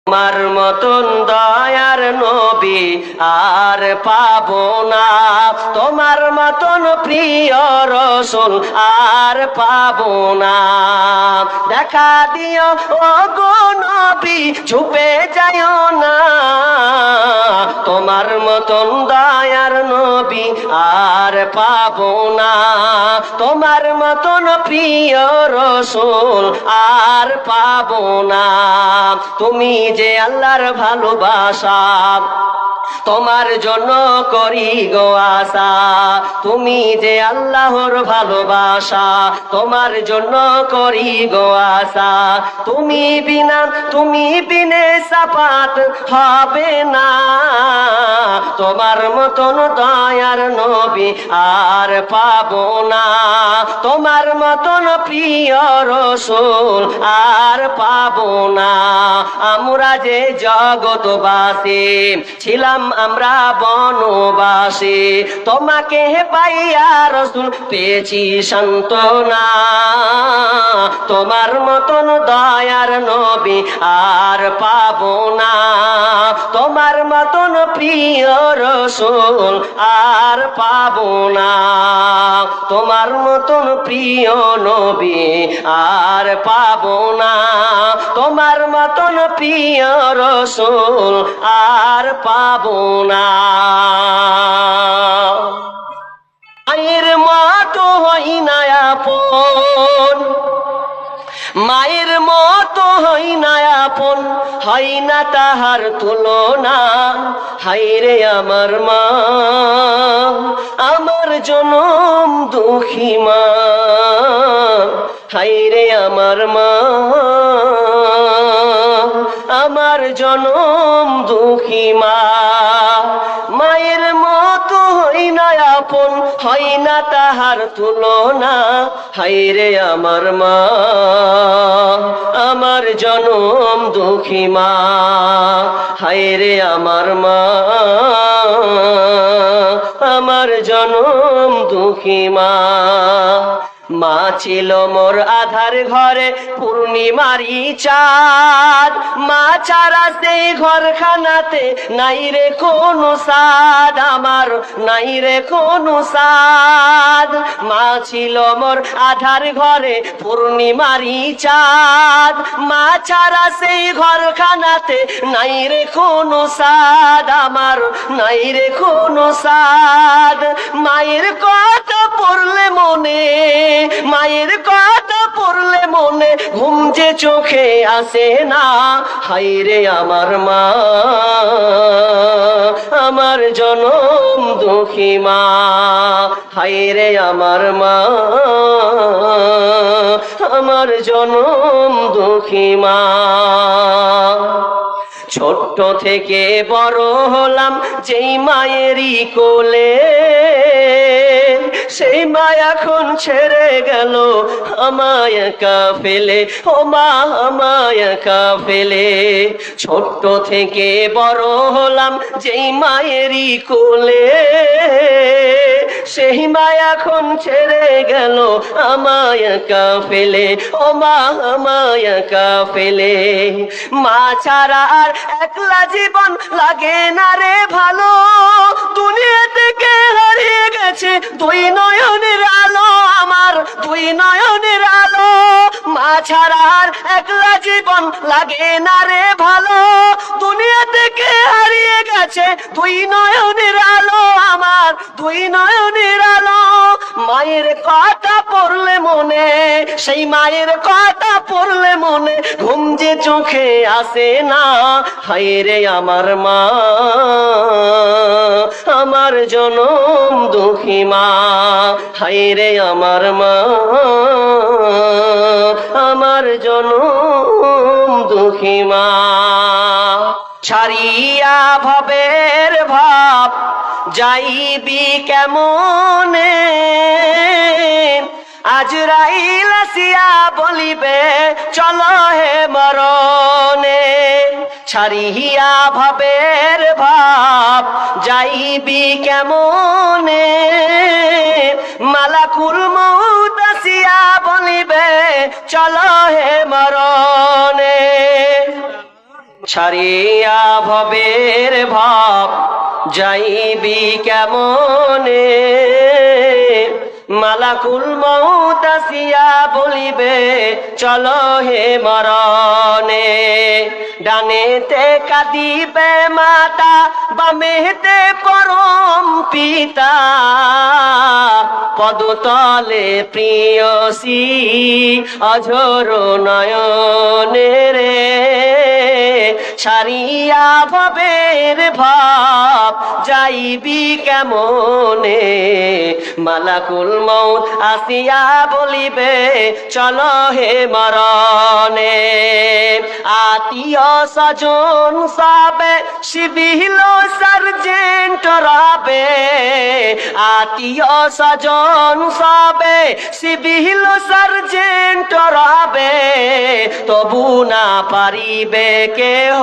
তোমার মতন দয়ার নবী আর পাবো না, তোমার মতন প্রিয় রাসূল আর পাবো না। দেখা দিও ও গো নবী, চুপে যাইও না, তোমার মতন দয়ার নবী আর পাবো না, তোমার মতন প্রিয় রাসূল আর পাবো না। তুমি যে আল্লাহর ভালোবাসা, তোমার জন্য করি গো আশা, তুমি যে আল্লাহর ভালোবাসা, তোমার জন্য করি গো আশা। তুমি বিনে সাফাত হবে না, তোমার মতন দয়ার নবী আর পাবো না, তোমার মতন প্রিয় রাসূল আর পাবো না। আমরা যে জগৎবাসী ছিলাম আমরা বনবাসী, তোমাকে পাইয়া রাসূল পেয়েছি সান্ত্বনা, তোমার মতন দয়ার নবী আর পাবো না, তোমার মতন প্রিয় রাসূল আর পাবো না, তোমার মতন প্রিয় নবী আর পাবো না, তোমার মতন প্রিয় রাসূল আর পাবো না। মায়ের মতো হই না আপন, মায়ের মতো হই না আপন, হয় না তাহার তুলনা। হায়রে আমার মা, আমার জনম দুঃখী মা, হায়রে আমার মা, আমার জনম দুঃখী মা। মায়ের মতো হই না আপন, হয় না তাহার তুলনা। হায়রে আমার মা, আমার জনম দুঃখী মা, হায়রে আমার মা, আমার জনম দুঃখী মা। মা ছিল মোর আধার ঘরে পূর্ণিমারি চাঁদ, মা ছাড়া সেই ঘরখানাতে নাই রে কোনো সাদ, আমার নাই রে কোনো সাদ। মা ছিল মোর আধার ঘরে পূর্ণিমারি চাঁদ, মা ছাড়া সেই ঘরখানাতে নাই রে কোনো সাদ, আমার নাই রে কোনো সাদ। মায়ের কথা পড়লে মনে, মায়ের কথা পড়লে মনে ঘুম যে চোখে আসে না। হায়রে আমার মা, আমার জনম দুঃখী মা, হায়রে আমার মা, আমার জনম দুঃখী মা। ছোট্ট থেকে বড় হলাম যেই মায়েরই কোলে, সেই মা এখন ছেড়ে গেল আমায় একা ফেলে, ও মা আমায় একা ফেলে। ছোট্ট থেকে বড় হলাম যেই মায়েরই কোলে, সেই মা এখন ছেড়ে গেল আমায় একা ফেলে, ও মা আমায় একা ফেলে। মা ছাড়া আর একলা জীবন লাগে না রে ভালো, দুনিয়া থেকে হারিয়ে গেছে দুই নয়নের আলো, আমার দুই নয়নের আলো। মা ছাড়া আর একলা জীবন লাগে না রে ভালো, দুনিয়া থেকে হারিয়ে গেছে দুই নয়নের আলো, আমার দুই নয়নের আলো। মায়ের কথা পড়লে মনে, সেই মায়ের কথা পড়লে মনে ঘুম যে চোখে আসে না। হায়রে আমার মা, আমার জনম দুঃখী মা, হায়রে আমার মা, আমার জনম দুঃখী মা। ছাড়িয়া ভবের ভাব যাইবি কেমনে, আজরাইল আসিয়া বলিবে চলো হে মরণে। ছাড়িয়া ভবের ভাব যাইবি কেমনে, মালাকুল মউত আসিয়া বলিবে চলো হে মরণে। ছাড়িয়া ভবের ভাব যাইবি কেমনে, মালাকুল মউত আসিয়া বলিবে চলো হে মরণে। ডানেতে কাঁদিবে মাতা, বামেতে পরম পিতা, পদতলে প্রিয়সী অঝোর নয়নে রে। ছাড়িয়া ভবের ভাব যাইবি কেমনে, মালাকুল মউত আসিয়া বলিবে চলো হে মরণে। আত্মীয় স্বজন সবে সিভিল সার্জেন্ট রবে, আত্মীয় স্বজন সবে সিভিল সার্জেন্ট রবে, তবু না পারিবে কেহ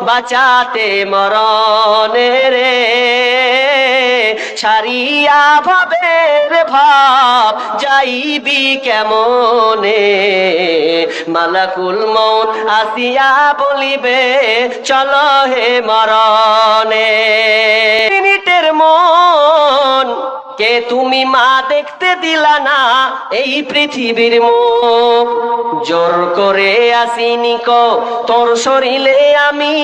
বাঁচাতে মরণে রে। ছাড়িয়া ভবের ভাব যাইবি কেমনে, মালাকুল মউত আসিয়া বলিবে চলো হে মরণে। মিনিটের মন কে তুমি মা দেখতে দিলা না এই পৃথিবীর মুখ, জোর করে আসিনি কো তোর শরীরে আমি,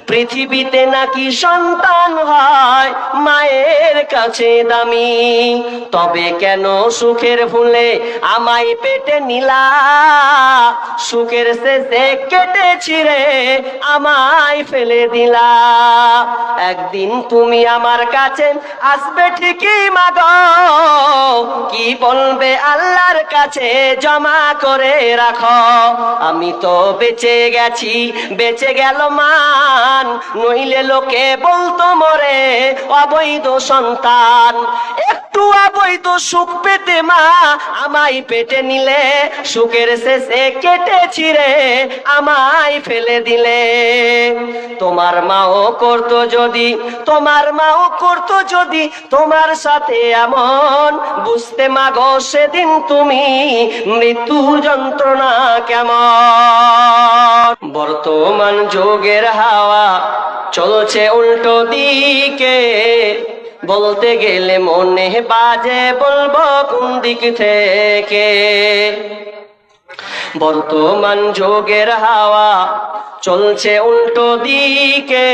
পৃথিবীতে নাকি সন্তান হয় মায়ের কাছে দামি। তবে কেন সুখের ভুলে আমায় পেটে নিলা, সুখের শেষে কেটে ছিঁড়ে আমায় ফেলে দিলা। একদিন তুমি আমার কাছে আসবে ঠিকই মাগো, কি বলবে আল্লাহর কাছে জমা করে রাখো। আমি তো বেঁচে গেছি, বেঁচে গেল মান, নইলে লোকে বলতো মরে অবৈধ সন্তান। একটু অবৈধ সুখ পেতে মা আমায় পেটে নিলে, সুখের শেষে কেটে ছিঁড়ে আমায় ফেলে দিলে। তোমার মাও করতো যদি, তোমার মাও করতো যদি তোমার সাথে এমন, বুঝতে মাগো সেদিন তুমি মৃত্যু যন্ত্রণা কেমন। বর্তমান যুগের হাওয়া চলছে উল্টো দিকে, বলতে গেলে মনে বাজে বলবো কোন দিক থেকে। বর্তমান যুগের হাওয়া চলছে উল্টো দিকে,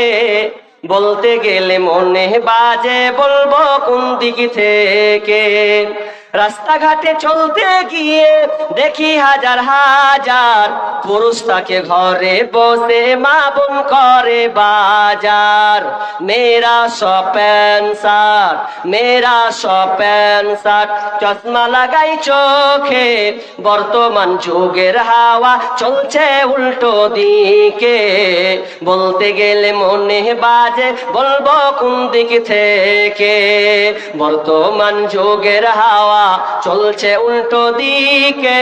বলতে গেলে মনে বাজে বলবো কোন দিক থেকে। রাস্তাঘাটে চলতে গিয়ে দেখি হাজার হাজার পুরুষ তাকে ঘরে বসে মা বোন করে বাজার। মেরা সব প্যান্ট শার্ট, মেরা সব প্যান্ট শার্ট, চশমা লাগাই চোখে। বর্তমান যুগের হাওয়া চলছে উল্টো দিকে, বলতে গেলে মনে বাজে বলবো কোন দিক থেকে। বর্তমান যুগের হাওয়া চলছে উল্টো দিকে,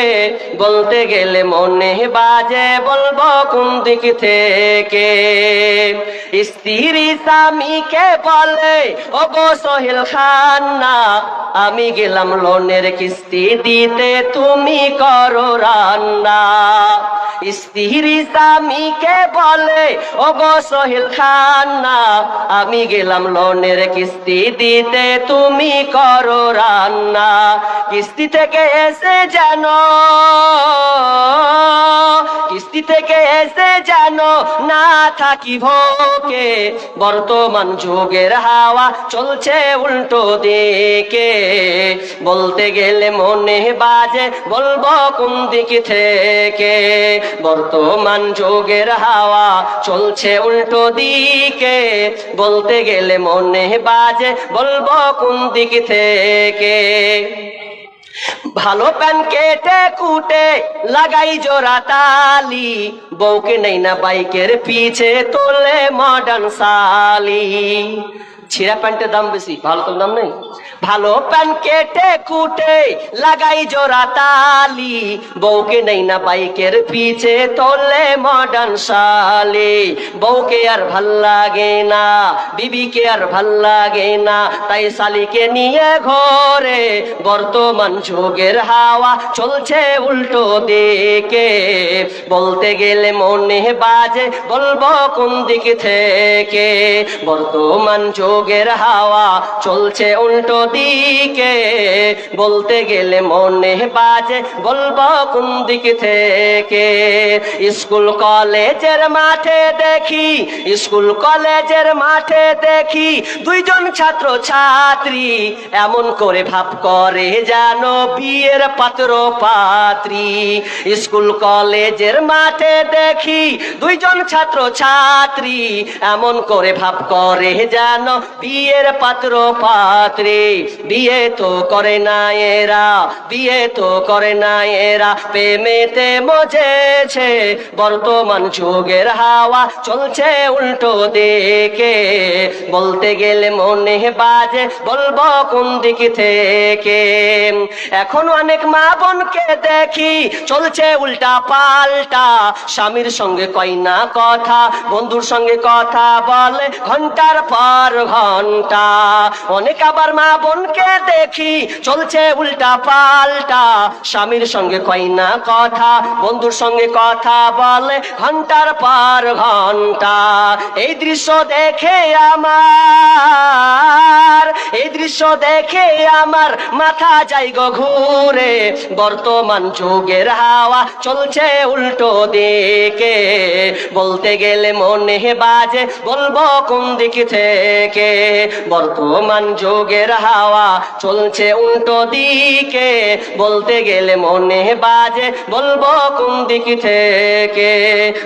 বলতে গেলে মনে বাজে বলবো কোন দিক থেকে। স্ত্রী স্বামীকে বলে ওগো সোহেল খান না, আমি গেলাম লোনের কিস্তি দিতে তুমি করো রান্না। স্ত্রী স্বামীকে বলে ওগো সোহেল খান না, আমি গেলাম লোনের কিস্তি দিতে তুমি করো রান্না। কিস্তি থেকে এসে জানো, কিস্তি থেকে এসে জানো না থাকি ভোকে। বর্তমান যুগের হাওয়া চলছে উল্টো দিকে, বলতে গেলে মনে বাজে বলবো কোন দিক থেকে। বর্তমান যুগের হাওয়া চলছে উল্টো দিকে, বলতে গেলে মনে বাজে বলবো কোন দিক থেকে। ভালো প্যান কেটে কুটে লাগাই জোড়া তালি, বউকে নেই না বাইকের পিছে তোলে মডার্ন সালি। ছিঁড়া প্যান্টের দাম বেশি, ভালো তো দাম নেই। ভালো প্যান্ট কেটে কুটে লাগাই জোড়া তালি, বউকে নেই না বাইকের পিছে তোলে মডার্ন শালি। বউকে আর ভাল লাগে না, বিবিকে আর ভাল লাগে না, তাই শালিকে নিয়ে ঘরে। বর্তমান যুগের হাওয়া চলছে উল্টো দিকে, বলতে গেলে মনে বাজে বলবো কোন দিক থেকে। বর্তমান যুগের হাওয়া চলছে উল্টো দিকে, বলতে গেলে মনে বাজে বলবো কোন দিক থেকে। স্কুল কলেজের মাঠে দেখি, স্কুল কলেজের মাঠে দেখি দুইজন ছাত্র ছাত্রী এমন করে ভাব করে যেন বিয়ের পাত্র পাত্রী। স্কুল কলেজের মাঠে দেখি দুইজন ছাত্র ছাত্রী এমন করে ভাব করে যেন বিয়ের পাত্র পাত্রী। বিয়ে তো করে না এরা, বিয়ে তো করে না এরা, প্রেমেতে মজেছে। বর্তমান যুগের হাওয়া চলছে উল্টো দিকে, বলতে গেলে মনে বাজে বলবো কোন দিক থেকে। এখন অনেক মা বোনকে দেখি চলছে উল্টা পাল্টা, স্বামীর সঙ্গে কয় না কথা, বন্ধুর সঙ্গে কথা বলে ঘন্টার পর ঘন্টা। অনেক আবার মা বোনকে দেখি চলছে উল্টা পাল্টা, স্বামীর সঙ্গে কয় না কথা, বন্ধুর সঙ্গে কথা বলে ঘন্টার পর ঘন্টা। এই দৃশ্য দেখে আমার, এই দৃশ্য দেখে আমার মাথা যায় গো ঘুরে। বর্তমান যুগের হাওয়া চলছে উল্টো দিকে, বলতে গেলে মনে বাজে বলবো কোন দিক থেকে। বর্তমান যুগের হাওয়া চলছে উল্টো দিকে, বলতে গেলে মনে বাজে বলবো কোন দিক থেকে।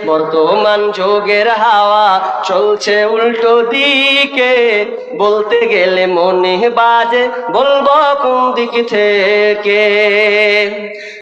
বর্তমান যুগের হাওয়া চলছে উল্টো দিকে, বলতে গেলে মনে বাজে বলবো কোন দিক থেকে।